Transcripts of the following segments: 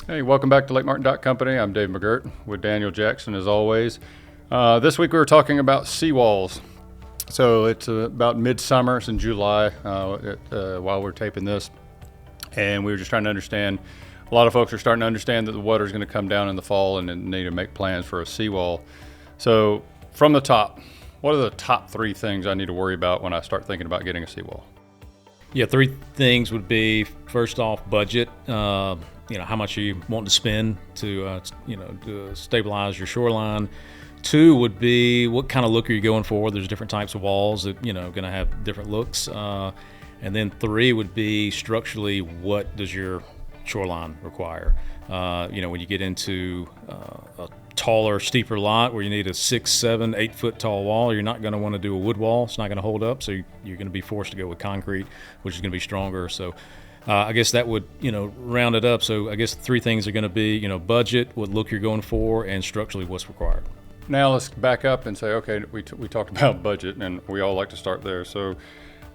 Hey, welcome back to Lake Martin Dock Company. I'm Dave McGirt with Daniel Jackson as always. This week we were talking about seawalls. So it's about midsummer. It's in July while we're taping this. And we were just trying to understand, a lot of folks are starting to understand that the water is going to come down in the fall and then need to make plans for a seawall. So from the top, what are the top three things I need to worry about when I start thinking about getting a seawall? Yeah, three things would be, first off, budget. How much you want to spend to stabilize your shoreline. Two would be, what kind of look are you going for? There's different types of walls that, going to have different looks. And then three would be, structurally, what does your shoreline require? When you get into a taller, steeper lot where you need a 6, 7, 8 foot tall wall, you're not going to want to do a wood wall. It's not going to hold up, so you're going to be forced to go with concrete, which is going to be stronger. So I guess that would, round it up. So I guess three things are going to be, budget, what look you're going for, and structurally what's required. Now let's back up and say, okay, we talked about budget, and we all like to start there. So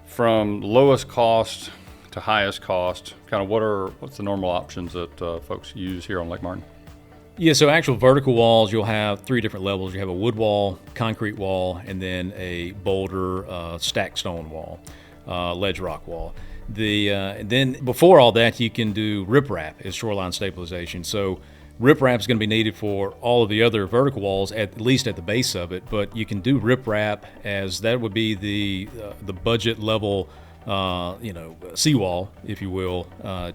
from lowest cost to highest cost, kind of what's the normal options that folks use here on Lake Martin? Yeah, so actual vertical walls, you'll have three different levels. You have a wood wall, concrete wall, and then a boulder stacked stone wall, ledge rock wall. Then before all that, you can do riprap as shoreline stabilization. So riprap is going to be needed for all of the other vertical walls, at least at the base of it. But you can do riprap as that would be the budget level, seawall, if you will.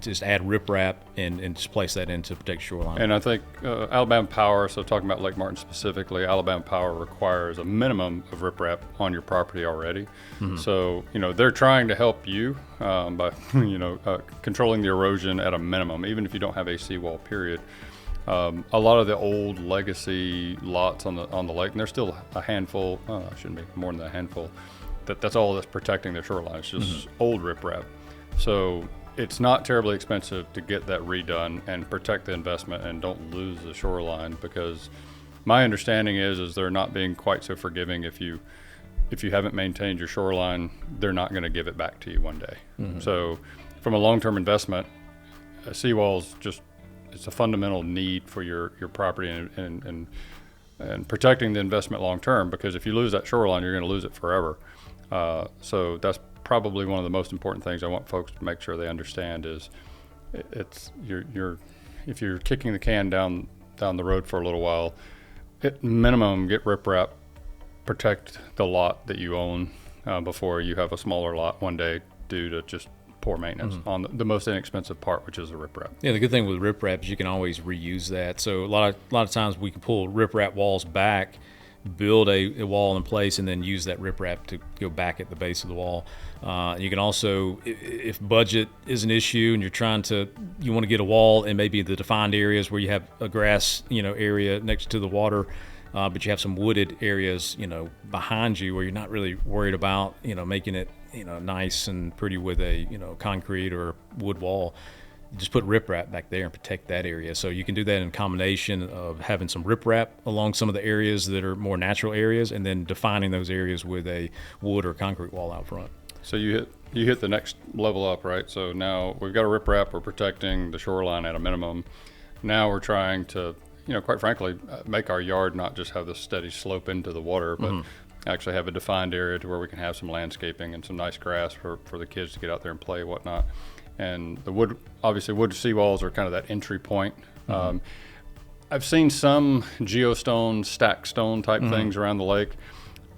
Just add riprap and just place that in to protect shoreline. And I think Alabama Power, so talking about Lake Martin specifically, Alabama Power requires a minimum of riprap on your property already. Mm-hmm. So, they're trying to help you by, controlling the erosion at a minimum, even if you don't have a seawall, period. A lot of the old legacy lots on the lake, and there's still a handful, shouldn't be more than a handful, that's all that's protecting their shoreline. It's just old riprap. So it's not terribly expensive to get that redone and protect the investment and don't lose the shoreline, because my understanding is they're not being quite so forgiving. If you haven't maintained your shoreline, they're not going to give it back to you one day. Mm-hmm. So from a long-term investment, a seawall's it's a fundamental need for your property and protecting the investment long-term, because if you lose that shoreline, you're going to lose it forever. So that's probably one of the most important things I want folks to make sure they understand is if you're kicking the can down the road for a little while, at minimum get riprap, protect the lot that you own before you have a smaller lot one day due to just poor maintenance on the most inexpensive part, which is the riprap. Yeah, the good thing with riprap is you can always reuse that. So a lot of times we can pull riprap walls back, build a wall in place, and then use that riprap to go back at the base of the wall. You can also, if budget is an issue and you want to get a wall in maybe the defined areas where you have a grass area next to the water, but you have some wooded areas behind you where you're not really worried about making it nice and pretty with a concrete or wood wall. Just put riprap back there and protect that area. So you can do that in combination of having some riprap along some of the areas that are more natural areas, and then defining those areas with a wood or concrete wall out front. So you hit the next level up, right? So now we've got a riprap, we're protecting the shoreline at a minimum. Now we're trying to, quite frankly, make our yard not just have this steady slope into the water, but actually have a defined area to where we can have some landscaping and some nice grass for the kids to get out there and play, whatnot. And the wood seawalls are kind of that entry point. I've seen some geostone, stacked stone type things around the lake.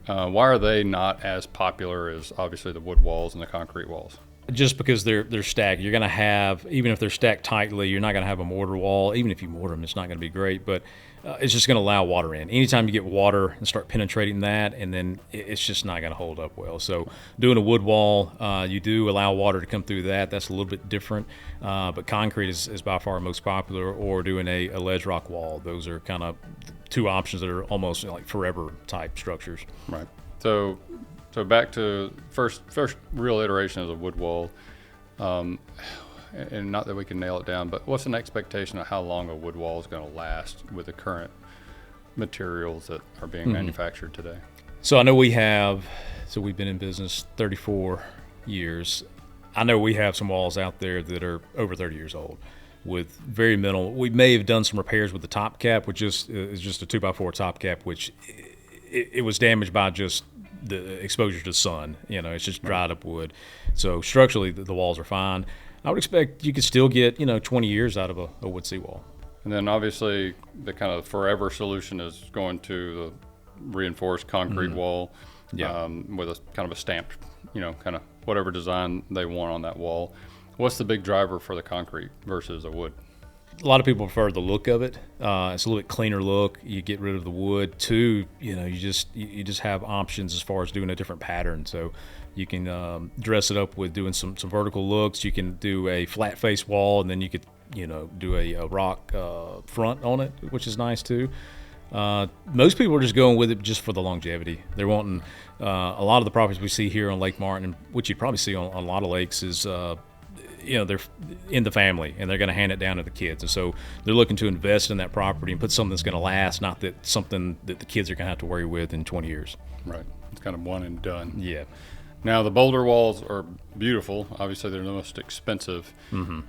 Why are they not as popular as obviously the wood walls and the concrete walls? Just because they're stacked. You're going to have, even if they're stacked tightly, you're not going to have a mortar wall. Even if you mortar them, it's not going to be great, but it's just going to allow water in. Anytime you get water and start penetrating that, and then it's just not going to hold up well. So doing a wood wall, you do allow water to come through that. That's a little bit different, but concrete is by far most popular, or doing a ledge rock wall. Those are kind of two options that are almost like forever type structures. Right. So back to first real iteration of the wood wall, and not that we can nail it down, but what's an expectation of how long a wood wall is going to last with the current materials that are being manufactured today? So I know we've been in business 34 years. I know we have some walls out there that are over 30 years old. with very minimal. We may have done some repairs with the top cap, which is just a 2x4 top cap, which it was damaged by just the exposure to the sun. It's just dried up wood. So structurally, the walls are fine. I would expect you could still get 20 years out of a wood seawall. And then obviously the kind of forever solution is going to the reinforced concrete wall, with a kind of a stamped, kind of whatever design they want on that wall. What's the big driver for the concrete versus a wood? A lot of people prefer the look of it. It's a little bit cleaner look. You get rid of the wood. Two, you just have options as far as doing a different pattern. So you can dress it up with doing some vertical looks. You can do a flat face wall, and then you could do a rock front on it, which is nice too. Most people are just going with it just for the longevity. They're wanting a lot of the properties we see here on Lake Martin, which you'd probably see on a lot of lakes, is they're in the family and they're going to hand it down to the kids, and so they're looking to invest in that property and put something that's going to last, not that something that the kids are going to have to worry with in 20 years. Right. It's kind of one and done. Yeah. Now, the boulder walls are beautiful. Obviously, they're the most expensive.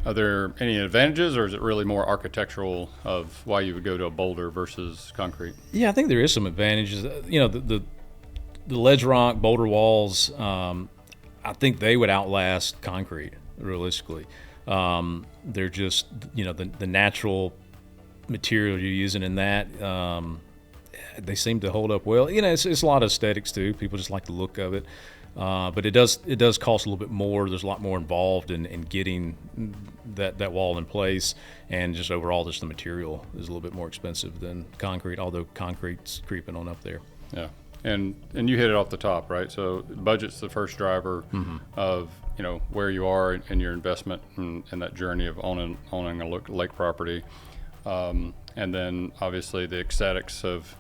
Are there any advantages, or is it really more architectural of why you would go to a boulder versus concrete? Yeah, I think there is some advantages. The ledge rock boulder walls, I think they would outlast concrete, realistically. They're just, the natural material you're using in that, they seem to hold up well. It's a lot of aesthetics, too. People just like the look of it. But it does cost a little bit more. There's a lot more involved in getting that wall in place, and just overall, just the material is a little bit more expensive than concrete, although concrete's creeping on up there. Yeah, and you hit it off the top, right? So budget's the first driver of where you are in your investment and that journey of owning a lake property, and then obviously the aesthetics of.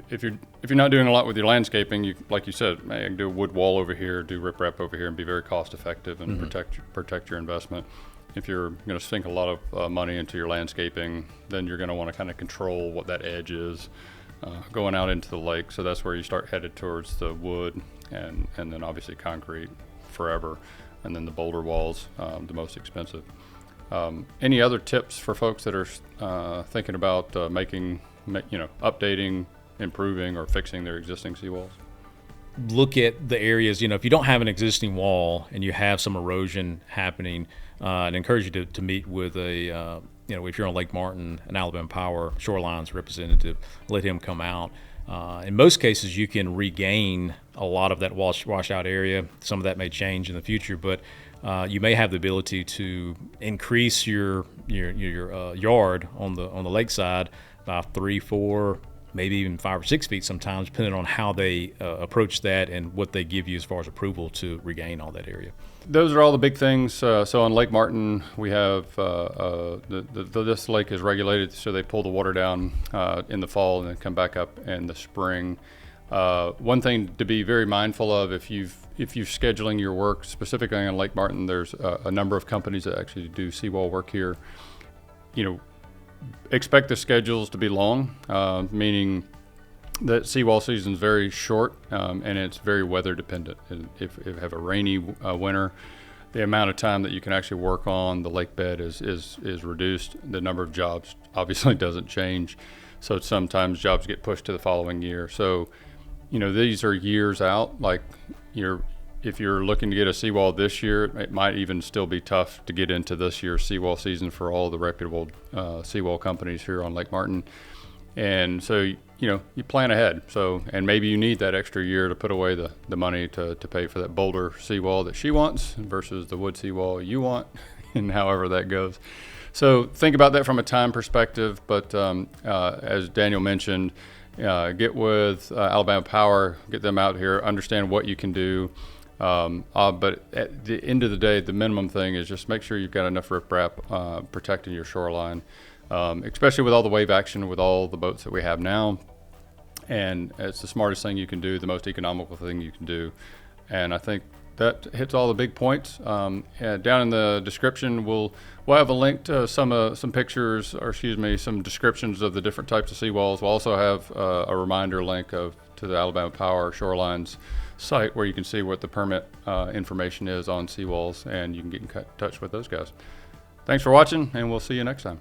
If you're not doing a lot with your landscaping, like you said, I can do a wood wall over here, do riprap over here, and be very cost effective and protect your investment. If you're going to sink a lot of money into your landscaping, then you're going to want to kind of control what that edge is going out into the lake. So that's where you start headed towards the wood, and then obviously concrete forever, and then the boulder walls, the most expensive. Any other tips for folks that are thinking about updating, improving, or fixing their existing seawalls? Look at the areas, if you don't have an existing wall and you have some erosion happening, I'd encourage you to meet with if you're on Lake Martin, an Alabama Power Shorelines representative, let him come out. In most cases, you can regain a lot of that washout area. Some of that may change in the future, but you may have the ability to increase your yard on the lakeside by 3, 4, maybe even 5 or 6 feet sometimes, depending on how they approach that and what they give you as far as approval to regain all that area. Those are all the big things. So on Lake Martin, we have this lake is regulated, so they pull the water down in the fall and then come back up in the spring. One thing to be very mindful of, if you're scheduling your work specifically on Lake Martin, there's a number of companies that actually do seawall work here. Expect the schedules to be long, meaning that seawall season is very short, and it's very weather dependent. And if you have a rainy winter, the amount of time that you can actually work on the lake bed is reduced. The number of jobs obviously doesn't change, so sometimes jobs get pushed to the following year. So, these are years out. Like if you're looking to get a seawall this year, it might even still be tough to get into this year's seawall season for all the reputable seawall companies here on Lake Martin. And so, you plan ahead. So, and maybe you need that extra year to put away the money to pay for that boulder seawall that she wants versus the wood seawall you want, and however that goes. So think about that from a time perspective. But as Daniel mentioned, get with Alabama Power, get them out here, understand what you can do. But at the end of the day, the minimum thing is just make sure you've got enough riprap protecting your shoreline, especially with all the wave action, with all the boats that we have now. And it's the smartest thing you can do, the most economical thing you can do. And I think that hits all the big points. Down in the description, we'll have a link to some pictures, or some descriptions of the different types of seawalls. We'll also have a reminder link to the Alabama Power Shorelines site, where you can see what the permit information is on seawalls, and you can get in touch with those guys. Thanks for watching, and we'll see you next time.